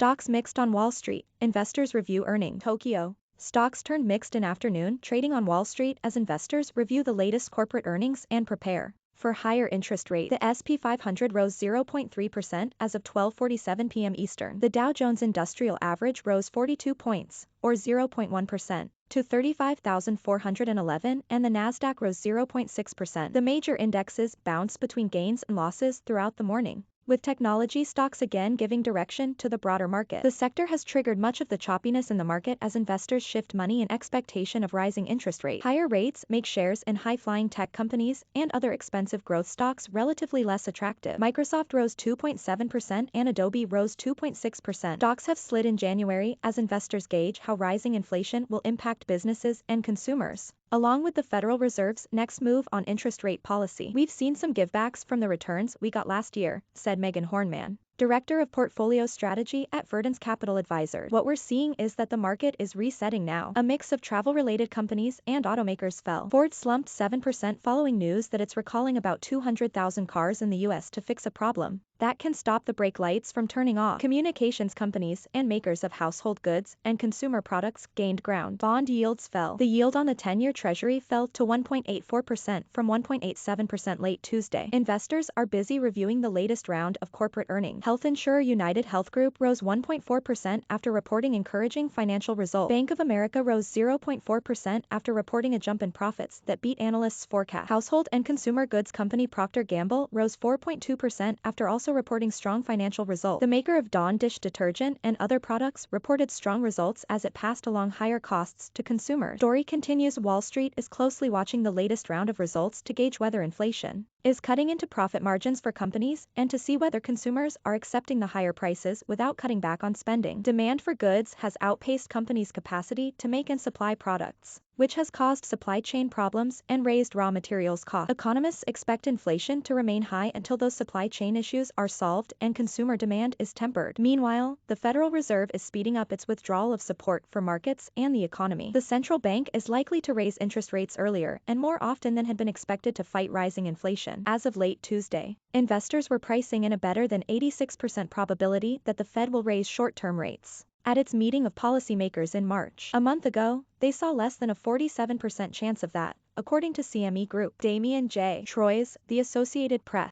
Stocks mixed on Wall Street, investors review earnings. Tokyo. Stocks turned mixed in afternoon trading on Wall Street as investors review the latest corporate earnings and prepare for higher interest rates. The S&P 500 rose 0.3% as of 12:47 p.m. Eastern. The Dow Jones Industrial Average rose 42 points, or 0.1%, to 35,411, and the Nasdaq rose 0.6%. The major indexes bounced between gains and losses throughout the morning, with technology stocks again giving direction to the broader market. The sector has triggered much of the choppiness in the market as investors shift money in expectation of rising interest rates. Higher rates make shares in high-flying tech companies and other expensive growth stocks relatively less attractive. Microsoft rose 2.7% and Adobe rose 2.6%. Stocks have slid in January as investors gauge how rising inflation will impact businesses and consumers, along with the Federal Reserve's next move on interest rate policy. We've seen some givebacks from the returns we got last year, said Megan Hornman, Director of Portfolio Strategy at Verdance Capital Advisors. What we're seeing is that the market is resetting now. A mix of travel-related companies and automakers fell. Ford slumped 7% following news that it's recalling about 200,000 cars in the U.S. to fix a problem that can stop the brake lights from turning off. Communications companies and makers of household goods and consumer products gained ground. Bond yields fell. The yield on the 10-year Treasury fell to 1.84% from 1.87% late Tuesday. Investors are busy reviewing the latest round of corporate earnings. Health insurer UnitedHealth Group rose 1.4% after reporting encouraging financial results. Bank of America rose 0.4% after reporting a jump in profits that beat analysts' forecasts. Household and consumer goods company Procter Gamble rose 4.2% after also reporting strong financial results. The maker of Dawn dish detergent and other products reported strong results as it passed along higher costs to consumers. Story continues. Wall Street is closely watching the latest round of results to gauge whether inflation is cutting into profit margins for companies and to see whether consumers are accepting the higher prices without cutting back on spending. Demand for goods has outpaced companies' capacity to make and supply products, which has caused supply chain problems and raised raw materials costs. Economists expect inflation to remain high until those supply chain issues are solved and consumer demand is tempered. Meanwhile, the Federal Reserve is speeding up its withdrawal of support for markets and the economy. The central bank is likely to raise interest rates earlier and more often than had been expected to fight rising inflation. As of late Tuesday, investors were pricing in a better than 86% probability that the Fed will raise short-term rates at its meeting of policymakers in March. A month ago, they saw less than a 47% chance of that, according to CME Group. Damian J. Troyes, The Associated Press.